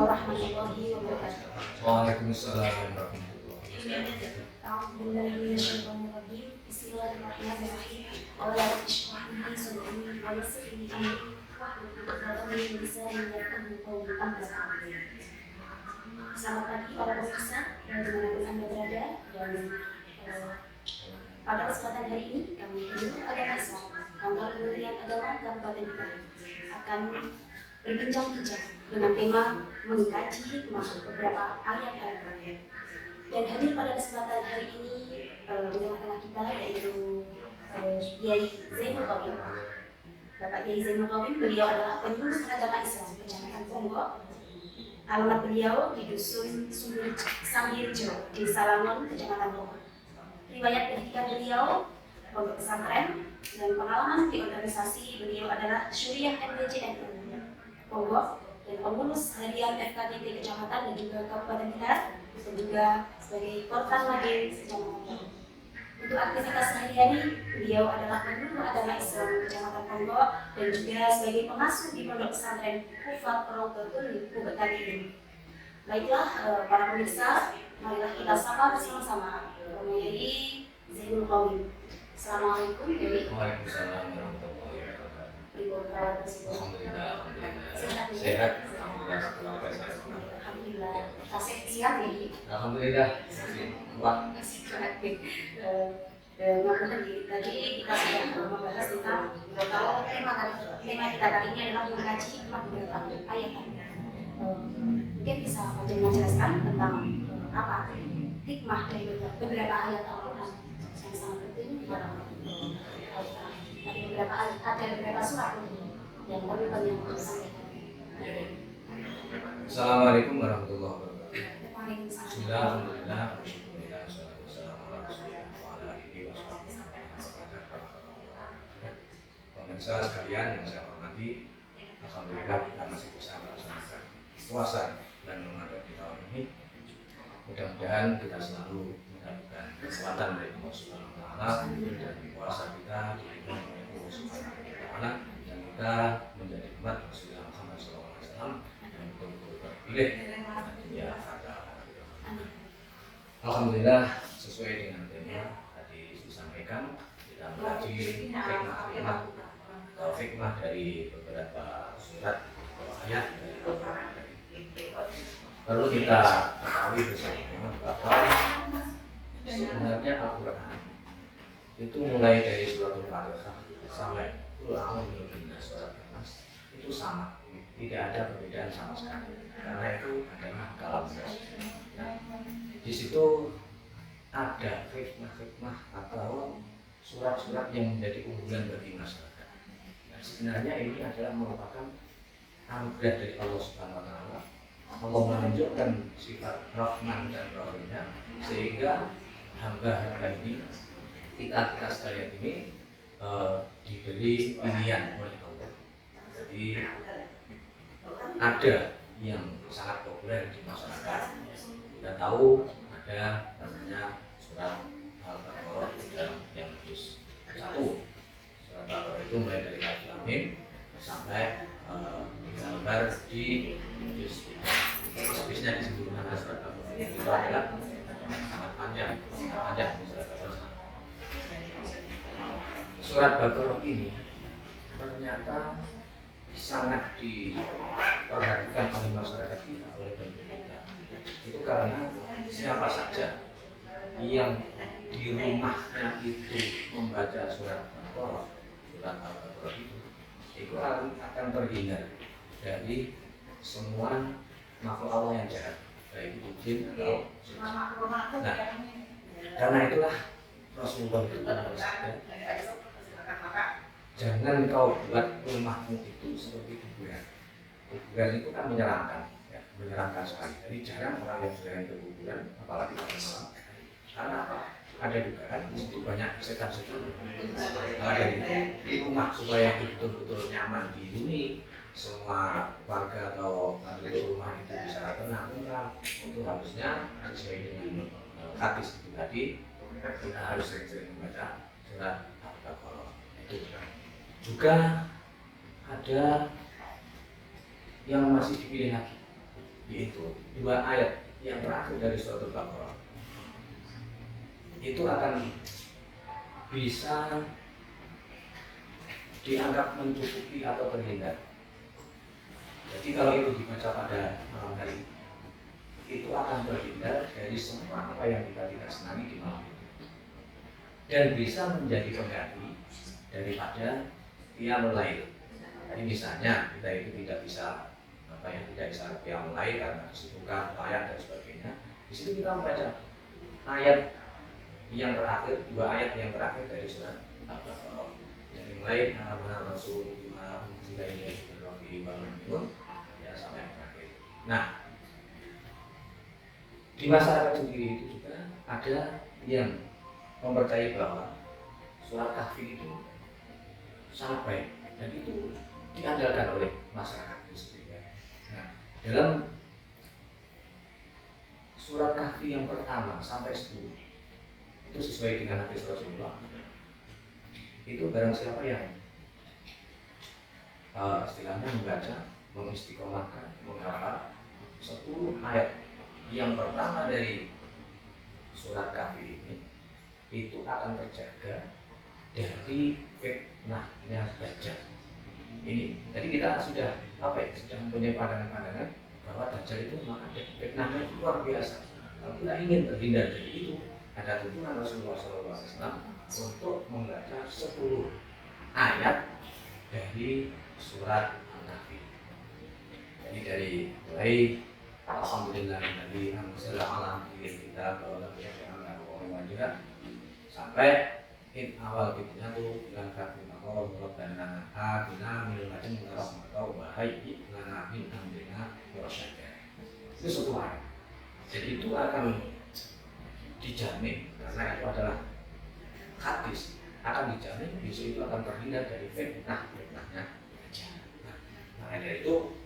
warahmatullahi wabarakatuh. Waalaikumsalam warahmatullahi wabarakatuh. A'udzubillahi minasyaitonirrajim. Bismillahirrahmanirrahim. Qala rabbi shrah li sadri wa yassir li amri wahlul 'uqdatam min lisani yafqahu qawli. Selamat pagi para pemirsa dimanapun Anda berada, dan pada kesempatan hari ini kami Guru Agama Islam Kantor Kementerian Agama Kabupaten Bekasi akan berbincang-bincang dengan tema mengkaji hikmah beberapa ayat Al-Quran. Dan hadir pada kesempatan hari ini di tengah-tengah kita yaitu Kiai Zainul Qawim. Bapak Kiai Zainul Qawim, beliau adalah pengurus agama Islam Kecamatan Ponggok. Alamat beliau di Dusun Sambirjo, Desa Langon, Kecamatan Ponggok. Riwayat pendidikan beliau pondok pesantren, dan pengalaman di organisasi beliau adalah Syuriah MTJNU Ponggok dan pengurus harian FKTP Kecamatan dan juga Kabupaten Blitar, dan juga sebagai Kortan Madin Kecamatan. Untuk aktivitas sehari-hari, beliau adalah pengurus agama Islam Kecamatan Ponggok dan juga sebagai pengasuh di pondok pesantren Kufat Rodotul Bukit ini. Baiklah para pemirsa, marilah kita sapa bersama-sama Kiai Zainul Qawim. Assalamualaikum. Waalaikumsalam warahmatullahi wabarakatuh. Alhamdulillah. Sehat. Alhamdulillah. Tasik siang ya. Alhamdulillah. Wah. Tadi kita sudah membahas tentang kalau tema kita kali ini adalah mengkaji hikmah beberapa ayat. Mungkin bisa menjelaskan tentang apa hikmah dari beberapa ayat Al-Quran yang sangat penting dalam ada beberapa surat yang kami banyak sampaikan. Assalamualaikum warahmatullahi wabarakatuh. Waalaikumsalam. Alhamdulillah. Pemirsa sekalian yang saya hormati, alhamdulillah kita masih bisa melaksanakan puasa dan Ramadan di tahun ini. Mudah-mudahan kita selalu mendapatkan kekuatan dari Allah Subhanahu wa Ta'ala, dan puasa kita diberikan oleh Allah Subhanahu wa Ta'ala, dan kita menjadi umat Rasulullah Muhammad SAW yang betul-betul terpilih dan dia ada. Alhamdulillah, sesuai dengan tema tadi disampaikan, kita mengkaji hikmah atau hikmah dari beberapa surat atau ayat dari Al-Quran. Perlu kita ketahui bersama bahwa sebenarnya Al-Quran itu mulai dari surat Al-Fatihah sampai surat An-Nas itu sama, tidak ada perbedaan sama sekali, karena itu adalah kalam Allah. Di situ ada hikmah-hikmah atau surat-surat yang menjadi unggulan bagi masyarakat. Nah, sebenarnya ini adalah merupakan anugerah dari Allah Subhanahu wa Ta'ala. Allah menunjukkan sifat Rahman dan Rahimnya, sehingga hamba-hamba ini, kita sekalian ini diberi pilihan oleh Allah. Jadi ada yang sangat populer di masyarakat. Kita tahu ada namanya surat Al-Baqarah yang juz 1. Surat Al-Baqarah itu mulai dari Alif Lam Mim sampai gambar di juz 3. Habisnya disebutkan ada surat Al-Baqarah. Itu adalah sangat panjang surat Al-Baqarah. Surat Al-Baqarah ini ternyata sangat diperhatikan oleh masyarakat kita, oleh pemerintah. Itu karena siapa saja yang di rumahnya itu membaca surat Al-Baqarah itu akan terhindar dari semua makhluk Allah yang jahat, baik itu jin atau setan. Nah, karena itulah Rasulullah itu bersabda, jangan kau buat rumahmu itu seperti kuburan. Kuburan itu kan menyeramkan, ya, menyeramkan sekali. Jadi jarang orang yang sering ke kuburan, apalagi pada malam. Karena apa? Ada dugaan di situ banyak setan-setan. Ada di rumah supaya betul-betul nyaman dihuni, semua warga atau penduduk rumah itu bisa tenang. Itu harusnya sesuai dengan hadis itu tadi, kita harus sering-sering membaca surat Al-Baqarah. Itu juga ada yang masih dipilih lagi, yaitu 2 ayat yang terakhir dari surat Al-Baqarah itu akan bisa dianggap mencukupi atau terhindar. Jadi kalau itu dibaca pada malam hari itu akan terhindar dari semua apa yang kita tidak senangi di malam itu, dan bisa menjadi pengganti daripada qiyamul lail. Jadi misalnya kita itu tidak bisa tidak bisa qiyamul lail karena kesibukan, ayat dan sebagainya. Di situ kita membaca ayat yang terakhir, 2 ayat yang terakhir dari surat Al-Baqarah. Dari mulai amanah Rasul bima unzila ilaihi min rabbihi wal mu'minun ya sampai terakhir. Nah, di masyarakat sendiri itu juga ada yang mempercayai bahwa surat Kahfi itu sangat baik dan itu diandalkan oleh masyarakat itu sendiri. Nah, dalam surat Kahfi yang pertama sampai 10 itu sesuai dengan hadis Rasulullah. Itu barang siapa yang istilahnya membaca, mengistiqomahkan, menghafal 10 ayat yang pertama dari surat Kahfi ini, itu akan terjaga dari fitnahnya Dajjal. Ini, jadi kita sudah sudah mempunyai pandangan-pandangan bahwa Dajjal itu memang ada fitnahnya luar biasa. Kalau kita ingin terhindar dari itu, ada tuntunan Rasulullah SAW untuk membaca 10 ayat dari surat Al-Kahfi. Jadi dari mulai Alhamdulillahilladzi anzala 'ala 'abdihi al-kitaba wa lam yaj'al lahu 'iwaja sampai in awal fitnah itu bilang Kahfi maqam rabbana atina min ladunka rahmatan wa hayyi lana min amrina rasyada. Itu 10 ayat. Jadi itu akan dijamin karena itu adalah hadis, akan dijamin besok itu akan terhindar dari fitnahnya. Nah, dari itu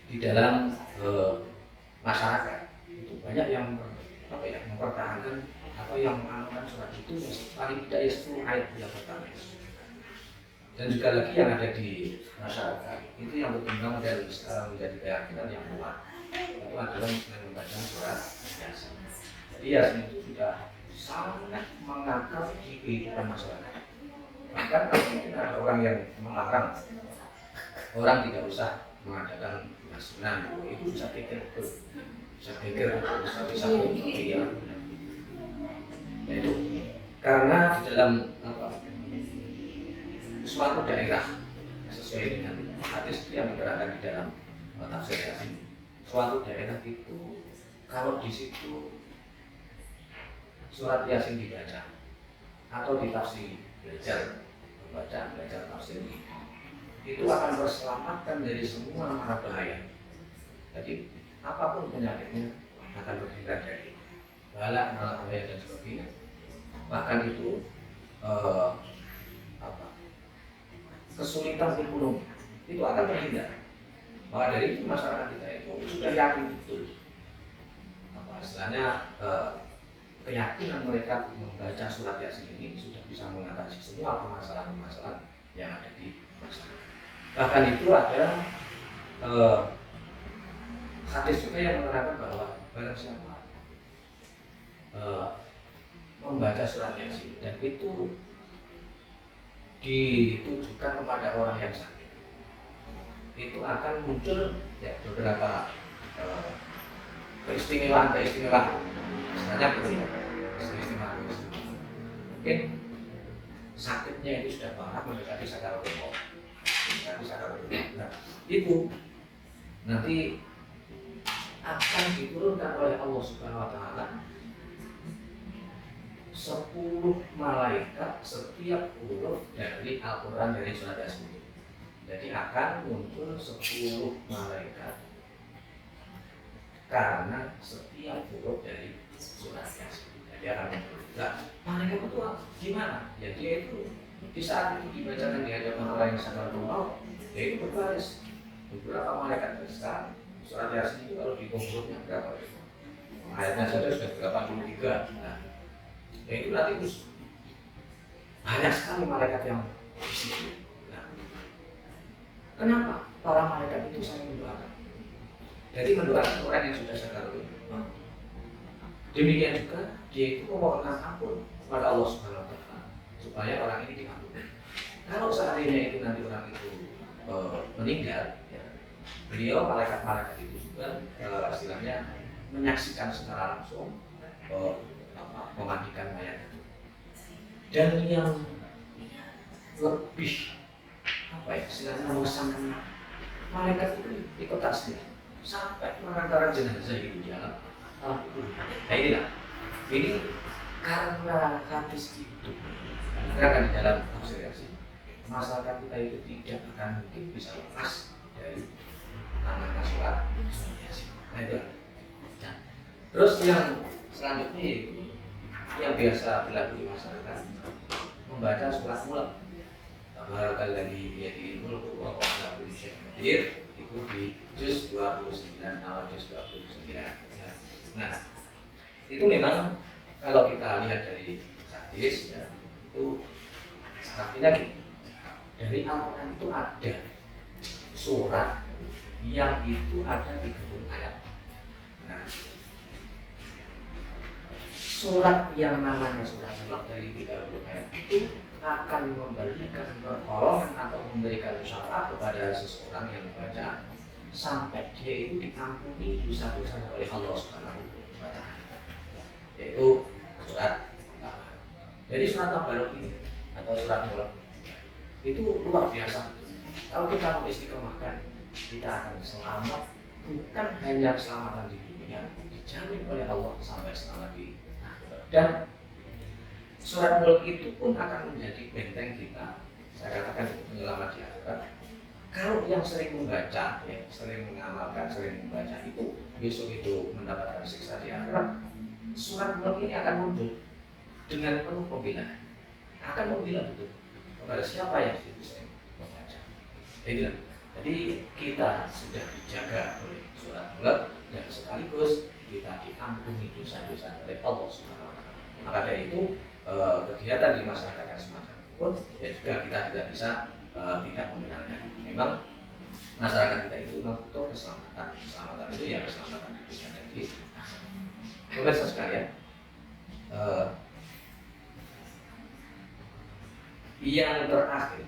di dalam masyarakat itu banyak yang mempertahankan atau yang mengamalkan surat itu paling tidak 10 ayat yang pertama. Dan juga lagi yang ada di masyarakat itu yang berkembang dan sekarang menjadi keyakinan yang kuat itu adalah dengan membaca surat Yasin. Jadi Yasin itu sudah sangat mengakar di kehidupan masyarakat. Bahkan mungkin ada orang yang melarang orang tidak usah mengadakan Yasinan, itu bisa pikir bisa iya. Itu karena di dalam suatu daerah sesuai dengan hadis yang berada di dalam tafsir Yasin, suatu daerah itu kalau di situ surat Yasin dibaca atau ditafsiri, belajar tafsir itu akan terselamatkan dari semua mara bahaya. Jadi apapun penyakitnya akan terhindar dari bala, mara bahaya dan sebagainya. Bahkan itu kesulitan ekonomi itu akan terhindar. Maka dari itu masyarakat kita itu sudah yakin betul istilahnya keyakinan mereka membaca surat Yasin ini sudah bisa mengatasi semua permasalahan-permasalahan yang ada di masyarakat. Bahkan itu ada hadis juga yang menerangkan bahwa barang siapa membaca surat Yasin dan itu ditujukan kepada orang yang sakit, itu akan muncul beberapa keistimewaan. Misalnya keistimewaan. Mungkin sakitnya itu sudah parah mendekati sakaratul maut. Nah, itu nanti akan diturunkan oleh Allah Subhanahu wa taala 10 malaikat setiap huruf dari Al-Quran dari surat Yasin. Jadi akan muncul 10 malaikat karena setiap huruf dari surat Yasin. Jadi akan muncul. Nah, malaikat itu gimana? Ya dia itu di saat itu dibacakan di hadapan orang yang sakaratul maut, dia itu berbaris. Beberapa malaikat besar surat Yasin itu kalau dikumpulnya berapa? Ayatnya saja sudah 83. Nah, ya itu nanti banyak sekali malaikat yang di situ. Nah, kenapa para malaikat itu saling mendoakan? Jadi mendoakan orang yang sudah sadar ulama. Demikian juga dia itu memohonkan ampun kepada Allah Subhanahu Wa Taala supaya orang ini diampuni. Kalau seandainya itu nanti orang itu meninggal, ya, beliau malaikat-malaikat itu juga istilahnya menyaksikan secara langsung memandikan mayat itu. Dan yang lebih apa ya, istilahnya mengesankan, malaikat itu ikut tasbih sampai mengantarkan jenazah itu di alam kubur. Nah inilah, ini karena hadis itu, karena di dalam tafsir masyarakat kita itu tidak akan mungkin bisa lepas dari anak sholat. Nah itu. Nah, terus yang selanjutnya itu yang biasa berlaku di masyarakat, membaca surat mulk. Tabarakal ladzi biyadihi mulku wa huwa ala kulli syai'in qadir, itu di juz 29 awal juz 29. Nah, itu memang kalau kita lihat dari hadis ya, itu artinya gini, dari Al-Quran itu ada surat yang itu ada 30 ayat. Nah, surat yang namanya surat mulk dari 30 ayat itu akan memberikan pertolongan atau memberikan syafaat kepada seseorang yang membaca sampai dia itu diampuni dosa-dosa oleh Allah Subhanahu wa Ta'ala. Yaitu surat Tabarok. Jadi surat Tabarok ini atau surat mulk itu luar biasa. Kalau kita mau istiqomahkan, kita akan selamat, bukan hanya keselamatan di dunia, dijamin oleh Allah sampai selamat di akhirat. Dan surat mulk itu pun akan menjadi benteng kita, saya katakan penyelamat di akhirat. Kalau yang sering membaca, ya, sering mengamalkan, sering membaca itu, besok itu mendapatkan siksa di akhirat. Surat mulk ini akan muncul dengan penuh pembelaan, akan membela betul kepada siapa yang bisa membaca. Jadi kita sudah dijaga oleh surat mulk dan sekaligus kita diampuni dosa-dosa oleh Allah Subhanahu wa Ta'ala. Maka dari itu kegiatan di masyarakat yang semacam itu pun ya juga kita tidak bisa tidak membenarkan. Memang masyarakat kita itu membutuhkan keselamatan. Keselamatan itu ya keselamatan di dunia dan di akhirat. Pemirsa sekalian, yang terakhir,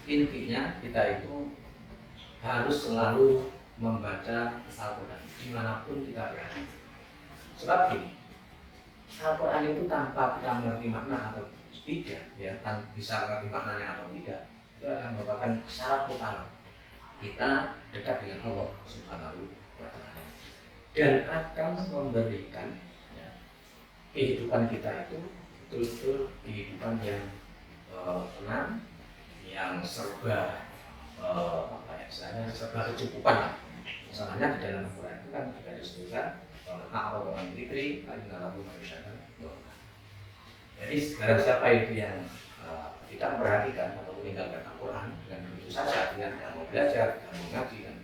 intinya kita itu harus selalu membaca Al-Quran dimanapun kita berada. Sebab gini, Al-Quran itu tanpa kita mengerti makna atau tidak, ya, bisa mengerti maknanya atau tidak, itu akan merupakan syarat utama kita dekat dengan Allah Subhanahu wa Ta'ala dan akan memberikan ya, kehidupan kita itu betul-betul kehidupan yang tenang, yang serba serba kecukupan lah. Misalnya di dalam Al-Quran itu kan juga disebutkan A'radu an dzikri fa inna lahu ma'ishatan dhanka. Jadi segala siapa itu yang tidak memperhatikan atau meninggalkan Al-Quran dengan begitu saja, dengan tidak mau belajar, tidak mau ngaji dan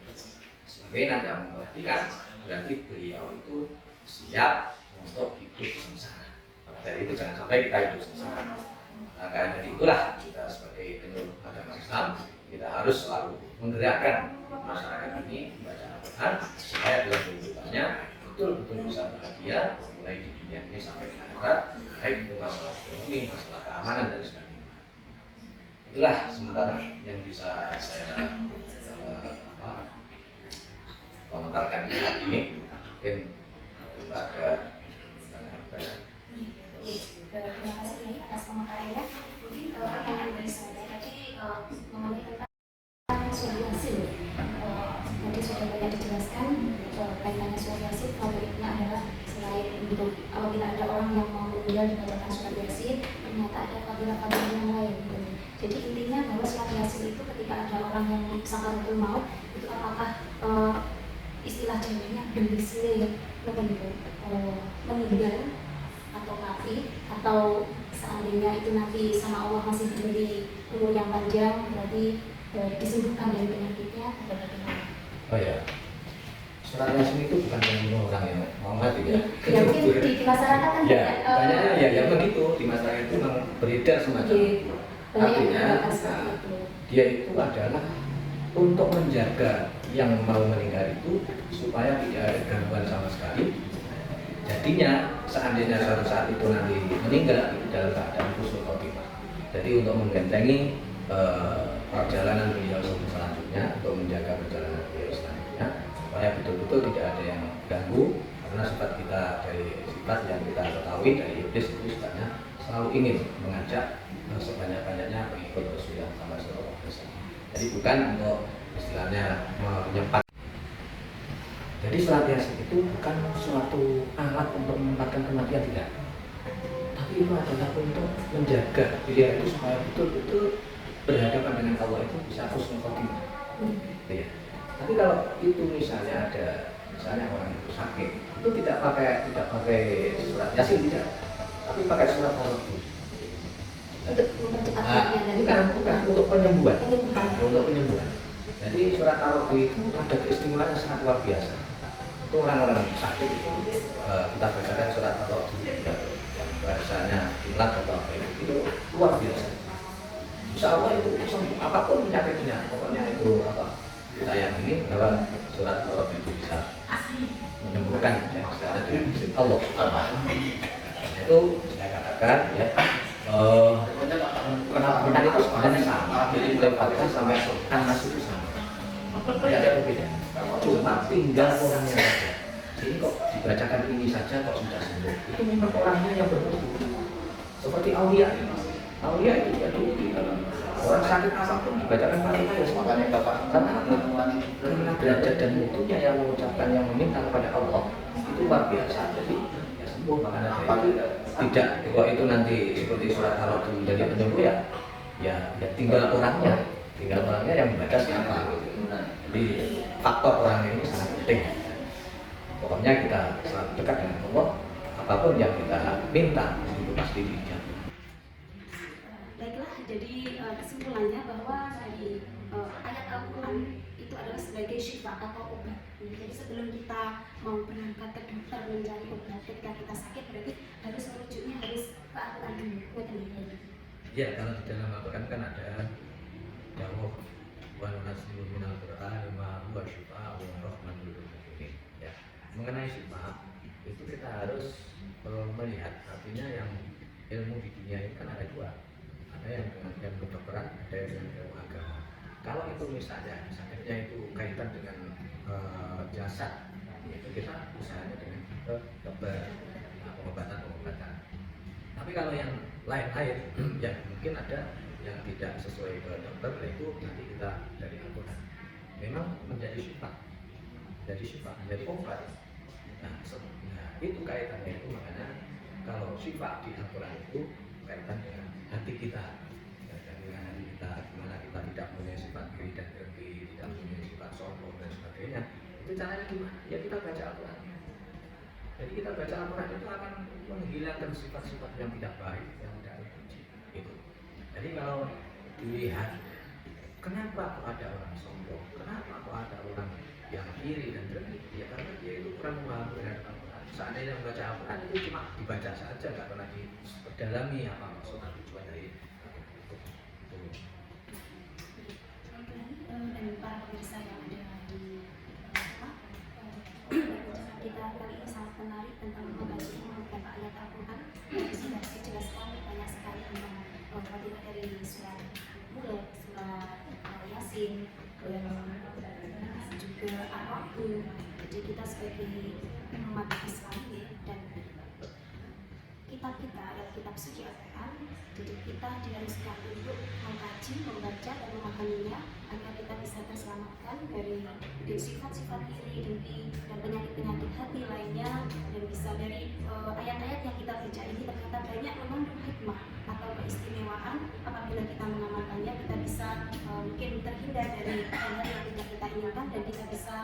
sebagainya, tidak memperhatikan, berarti beliau itu siap untuk hidup sengsara. Maka dari itu jangan sampai kita hidup sengsara. Nah, karena dari itulah kita sebagai penurut agama Islam, kita harus selalu menggerakkan masyarakat ini membaca Al-Quran supaya dalam kehidupannya betul-betul bisa bahagia mulai di dunia ini sampai di akhirat, baik itu masalah ekonomi, masalah keamanan dan sebagainya. Itulah sementara yang bisa saya komentarkan di hari ini. Mungkin ada terima kasih atas komentarnya. Mungkin pertanyaan dari saya tadi mengenai tentang surat Yasin. Tadi sudah banyak dijelaskan kaitannya surat Yasin. Favoritnya adalah selain untuk apabila ada orang yang mau meninggal dibacakan surat Yasin, ternyata ada fadilah-fadilah yang lain. Jadi intinya bahwa surat Yasin itu ketika ada orang yang sakaratul maut itu apakah istilah jadinya berbismillah meninggal atau mati, atau seandainya itu nanti sama Allah masih diberi umur yang panjang, berarti disembuhkan dari penyakitnya atau bagaimana? Oh ya, surat Yasin itu bukan membunuh orang yang mau mati ya. Ya mungkin di masyarakat kan ya, banyaknya ya yang begitu di masyarakat itu memang beredar semacam. Artinya dia itu adalah untuk menjaga yang mau meninggal itu supaya tidak ada gangguan sama sekali. Jadinya seandainya suatu saat itu nanti meninggal dalam keadaan husnul khotimah. Jadi untuk membentengi perjalanan beliau selanjutnya, untuk menjaga perjalanan beliau selanjutnya, supaya betul-betul tidak ada yang ganggu, karena sifat kita dari sifat yang kita ketahui dari iblis itu sifatnya selalu ingin mengajak sebanyak-banyaknya pengikut Rasulullah SAW. Jadi bukan untuk istilahnya menyempat. Jadi sholat yasin itu bukan suatu alat untuk menempatkan kematian, tidak. Tapi itu adalah untuk menjaga diri itu supaya betul-betul berhadapan dengan Allah itu bisa husnul khotimah. Ya. Tapi kalau itu misalnya orang itu sakit, itu tidak pakai surat yasin, tidak. Tapi pakai surat Al-Qur'an. Bukan untuk penyembuhan. Untuk penyembuhan. Jadi surat Al-Qur'an itu ada keistimewaannya sangat luar biasa. Itu orang-orang sakit itu kita bacakan surat Al-Qur'an yang bahasanya ilat atau apa itu luar biasa. Insya Allah itu sembuh apapun penyakitnya. Pokoknya itu apa? Kita yakini bahwa surat Al-Qur'an itu bisa menyembuhkan ya, secara dengan izin Allah. Itu saya katakan ya. Kenapa itu sebenarnya sama? Jadi mulai Fatihah sampai An-Nas itu sama. Tidak ada perbedaan. Cuma tinggal orangnya saja. Jadi kok dibacakan ini saja kok sudah sembuh. Itu memang orangnya yang berbeda. Seperti aulia. Aulia itu jadi orang sakit apapun dibacakan Fatihah semuanya Bapak. Karena derajat dan mutunya yang mengucapkan yang meminta kepada Allah itu luar biasa. Jadi ya sembuh, makanya tidak kalau itu nanti seperti surat Al-Qur'an menjadi penyembuh ya tinggal orangnya yang membaca siapa. Jadi faktor orang ini sangat penting. Pokoknya kita selalu dekat dengan Allah, apapun yang kita minta itu pasti dijawab. Baiklah, jadi kesimpulannya bahwa dari ayat Al-Quran itu adalah sebagai syifa atau obat. Jadi sebelum kita mau berangkat ke dokter mencari obat ketika kita sakit, berarti harus merujuknya harus ke Al-Quran dulu. Ya, kalau di dalam Al-Quran kan ada dawuh wa nunazzilu minal Qur'ani ma huwa syifaa'un wa rahmatun lil mu'minin. Ya, mengenai syifa itu kita harus melihat, artinya yang ilmu di dunia ini kan ada dua. Ada yang dengan ilmu kedokteran, ada yang dengan ilmu agama. Kalau itu misalnya sakitnya itu kaitan dengan jasad, itu kita usahanya dengan ke dokter, pengobatan. Tapi kalau yang lain-lain, ya mungkin ada yang tidak sesuai ke dokter, itu nanti kita dari Al-Quran. Memang menjadi syifa, menjadi obat. Nah, itu kaitannya itu, makanya kalau syifa di Al-Quran itu kaitan dengan hati kita, dengan hati kita, dimana kita tidak punya sifat iri dan dengki, tidak punya sifat sombong dan sebagainya. Itu caranya gimana? Ya kita baca Al-Quran. Jadi kita baca Al-Quran itu akan menghilangkan sifat-sifat yang tidak baik, yang tidak terpuji. Itu. Jadi kalau dilihat, kenapa kok ada orang sombong? Kenapa kok ada orang yang iri dan dengki? Ya karena dia itu kurang memahami terhadap Al-Quran. Seandainya membaca Al-Quran itu cuma dibaca saja, nggak pernah diperdalami apa maksud dan tujuan dari Al-Quran. Dan para pemirsa yang ada di kita kali ini sangat menarik tentang membaca beberapa ayat Al-Quran. Sudah saya jelaskan banyak sekali tentang Fatihah dari surat Mulk, surat Yasin, dan juga Ar-Rahman. Jadi kita sebagai umat Islam dan kitab kita adalah kitab suci Al-Quran. Jadi kita diharuskan untuk mengkaji, membaca dan memahaminya agar kita bisa terselamatkan dari sifat-sifat iri, dengki dan penyakit-penyakit hati lainnya, dan bisa dari ayat-ayat yang kita baca ini ternyata banyak mengandung hikmah atau keistimewaan. Apabila kita mengamalkannya, kita bisa mungkin terhindar dari hal-hal yang tidak kita inginkan, dan kita bisa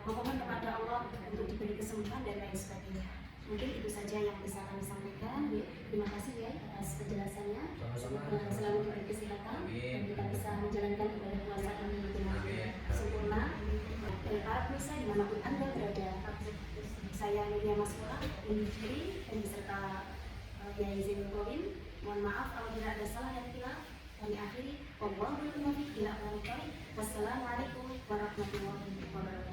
memohon kepada Allah untuk diberi kesembuhan dan lain sebagainya. Mungkin itu saja yang bisa kami sampaikan. Terima kasih ya atas penjelasannya. Semoga selalu diberi kesehatan dan kita bisa menjalankan ibadah puasa kami dengan sempurna. Dan para pemirsa dimanapun Anda berada, saya Nuria Masmura undur diri dan beserta Yai Zainul Qawim. Mohon maaf kalau tidak ada salah dan hilaf. Kami akhiri. Wassalamualaikum warahmatullahi wabarakatuh.